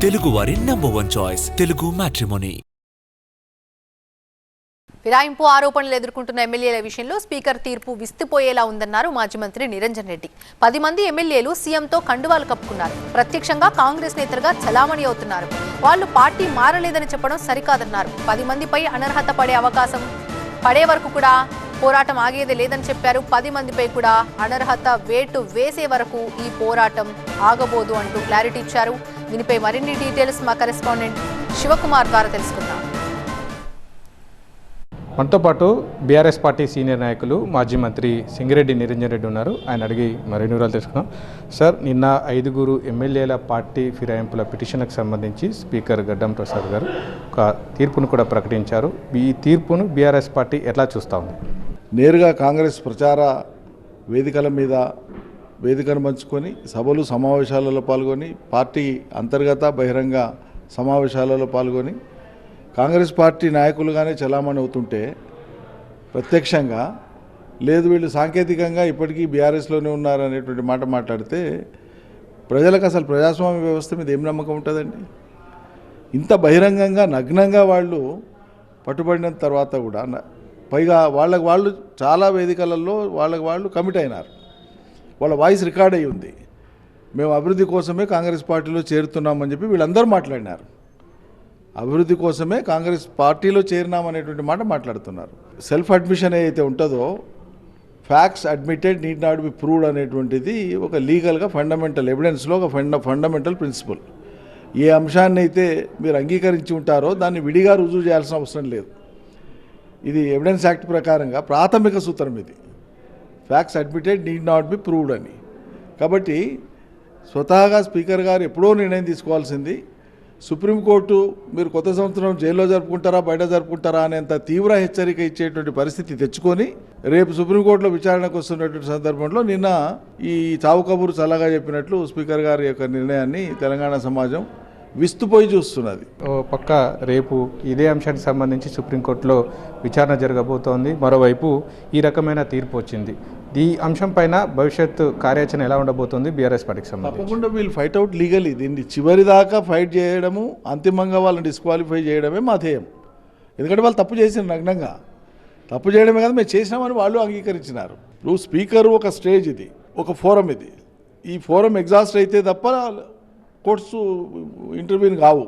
తెలుగువారి #1 choice Telugu matrimony. ఫిరాయింపు ఆరోపణలు ఎదుర్కొంటున్న ఎమ్మెల్యేల విషయంలో స్పీకర్ తీర్పు విస్తుపోయేలా ఉందన్నారు మాజీ మంత్రి నిరంజన్ రెడ్డి. 10 మంది ఎమ్మెల్యేలు సీఎంతో కండువాలు కప్పుకున్నారు. ప్రత్యక్షంగా కాంగ్రెస్ నేతలుగా చలామణి అవుతున్నారు. వాళ్ళు పార్టీ మారలేదని చెప్పడం సరికాదన్నారు. 10 మందిపై అనర్హత పడే వరకు కూడా పోరాటం ఆగేదే లేదని చెప్పారు. 10 మందిపై కూడా అనర్హత వేటు వేసే వరకు ఈ పోరాటం ఆగబోదు అంటూ క్లారిటీ ఇచ్చారు. దీనిపై మరిన్ని డీటెయిల్స్ మా కరెస్పాండెంట్ శివకుమార్ ద్వారా తెలుసుకుందాం. మనతో పాటు బీఆర్ఎస్ పార్టీ సీనియర్ నాయకులు మాజీ మంత్రి సింగిరెడ్డి నిరంజన్ రెడ్డి ఉన్నారు. ఆయన అడిగి మరిన్ని వివరాలు తెలుసుకుందాం. సార్, నిన్న 5 ఎమ్మెల్యేల పార్టీ ఫిరాయింపుల పిటిషన్కు సంబంధించి స్పీకర్ గడ్డం ప్రసాద్ గారు ఒక తీర్పును కూడా ప్రకటించారు. ఈ తీర్పును బీఆర్ఎస్ పార్టీ ఎట్లా చూస్తూ ఉంది? నేరుగా కాంగ్రెస్ ప్రచార వేదికల మీద వేదికను పంచుకొని సభలు సమావేశాలలో పాల్గొని పార్టీ అంతర్గత బహిరంగ సమావేశాలలో పాల్గొని కాంగ్రెస్ పార్టీ నాయకులుగానే చలామణి అవుతుంటే ప్రత్యక్షంగా లేదు వీళ్ళు సాంకేతికంగా ఇప్పటికీ బీఆర్ఎస్లోనే ఉన్నారనేటువంటి మాట మాట్లాడితే ప్రజలకు అసలు ప్రజాస్వామ్య వ్యవస్థ మీద ఏం నమ్మకం ఉంటుందండి? ఇంత బహిరంగంగా నగ్నంగా వాళ్ళు పట్టుబడిన తర్వాత కూడా పైగా వాళ్ళకు వాళ్ళు చాలా వేదికలలో వాళ్ళకు వాళ్ళు కమిట్ అయినారు. వాళ్ళ వాయిస్ రికార్డ్ అయ్యి ఉంది. మేము అభివృద్ధి కోసమే కాంగ్రెస్ పార్టీలో చేరుతున్నామని చెప్పి వీళ్ళందరూ మాట్లాడినారు. అభివృద్ధి కోసమే కాంగ్రెస్ పార్టీలో చేరినామనేటువంటి మాట మాట్లాడుతున్నారు. సెల్ఫ్ అడ్మిషన్ ఏదైతే ఉంటుందో facts admitted need not be proved అనేటువంటిది ఒక లీగల్గా ఫండమెంటల్ ఎవిడెన్స్లో ఒక ఫండమెంటల్ ప్రిన్సిపల్. ఏ అంశాన్ని అయితే మీరు అంగీకరించి ఉంటారో దాన్ని విడిగా రుజువు చేయాల్సిన అవసరం లేదు. ఇది ఎవిడెన్స్ యాక్ట్ ప్రకారంగా ప్రాథమిక సూత్రం ఇది. Facts admitted need not be proved అని. కాబట్టి స్వతహాగా స్పీకర్ గారు ఎప్పుడో నిర్ణయం తీసుకోవాల్సింది. సుప్రీంకోర్టు మీరు కొత్త సంవత్సరం జైల్లో జరుపుకుంటారా బయట జరుపుకుంటారా అనేంత తీవ్ర హెచ్చరిక ఇచ్చేటువంటి పరిస్థితి తెచ్చుకొని రేపు సుప్రీంకోర్టులో విచారణకు వస్తున్నటువంటి సందర్భంలో నిన్న ఈ చావు కబురు చల్లగా చెప్పినట్లు స్పీకర్ గారి యొక్క నిర్ణయాన్ని తెలంగాణ సమాజం విస్తుపోయి చూస్తున్నది. ఓ పక్క రేపు ఇదే అంశానికి సంబంధించి సుప్రీంకోర్టులో విచారణ జరగబోతోంది. మరోవైపు ఈ రకమైన తీర్పు వచ్చింది. ఈ అంశం పైన భవిష్యత్తు కార్యాచరణ ఎలా ఉండబోతుంది బీఆర్ఎస్ పార్టీకి సంబంధించి? తప్పకుండా వీళ్ళు ఫైట్ అవుట్ లీగలీ. దీన్ని చివరి దాకా ఫైట్ చేయడము, అంతిమంగా వాళ్ళని డిస్క్వాలిఫై చేయడమే మా ధ్యేయం. ఎందుకంటే వాళ్ళు తప్పు చేసిన నగ్నంగా తప్పు చేయడమే కదా మేము చేసినామని వాళ్ళు అంగీకరించినారు. ఇప్పుడు స్పీకరు ఒక స్టేజ్, ఇది ఒక ఫోరం. ఇది ఈ ఫోరం ఎగ్జాస్ట్ అయితే తప్ప కోర్ట్స్ ఇంటర్వ్యూని కావు.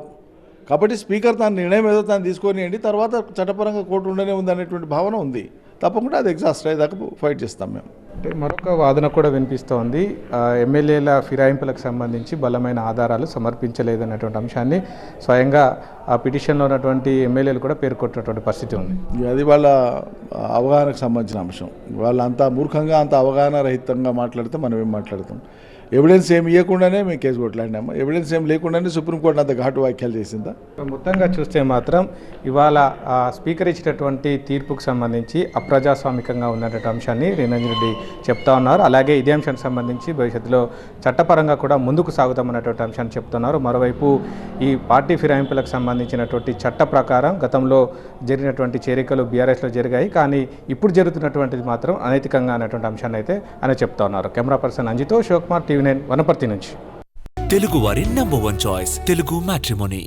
కాబట్టి స్పీకర్ తన నిర్ణయం ఏదో తాను తీసుకొనియండి, తర్వాత చట్టపరంగా కోర్టు ఉండనే ఉంది అనేటువంటి భావన ఉంది. తప్పకుండా అది ఎగ్జాస్ట్ అయ్యేదాకా ఫైట్ చేస్తాం మేము. అంటే మరొక వాదన కూడా వినిపిస్తోంది. ఎమ్మెల్యేల ఫిరాయింపులకు సంబంధించి బలమైన ఆధారాలు సమర్పించలేదన్నటువంటి అంశాన్ని స్వయంగా ఆ పిటిషన్లో ఉన్నటువంటి ఎమ్మెల్యేలు కూడా పేర్కొన్నటువంటి పరిస్థితి ఉంది. అది వాళ్ళ అవగాహనకు సంబంధించిన అంశం. వాళ్ళు అంత మూర్ఖంగా అంత అవగాహన రహితంగా మాట్లాడితే మనం ఏం మాట్లాడతాం? ఎవిడెన్స్ ఏమి ఇవ్వకుండానే మేము కేసు కొట్లాడినాము. ఎవిడెన్స్ ఏం లేకుండానే సుప్రీంకోర్టు అంత ఘాటు వ్యాఖ్యలు చేసిందా? మొత్తంగా చూస్తే మాత్రం ఇవాళ స్పీకర్ ఇచ్చినటువంటి తీర్పుకు సంబంధించి అప్రజాస్వామికంగా ఉన్నటువంటి అంశాన్ని నిరంజన్ రెడ్డి చెప్తా ఉన్నారు. అలాగే ఇదే అంశానికి సంబంధించి భవిష్యత్తులో చట్టపరంగా కూడా ముందుకు సాగుతామన్నటువంటి అంశాన్ని చెప్తున్నారు. మరోవైపు ఈ పార్టీ ఫిరాయింపులకు సంబంధించినటువంటి చట్ట ప్రకారం గతంలో జరిగినటువంటి చేరికలు బీఆర్ఎస్లో జరిగాయి, కానీ ఇప్పుడు జరుగుతున్నటువంటిది మాత్రం అనైతికంగా అనేటువంటి అంశాన్ని అయితే ఆయన చెప్తా ఉన్నారు. కెమెరా పర్సన్ అంజితో శివకుమార్, టీవీ 9 వనపర్తి నుంచి. తెలుగువారి #1 చాయిస్ తెలుగు మ్యాట్రిమోనీ.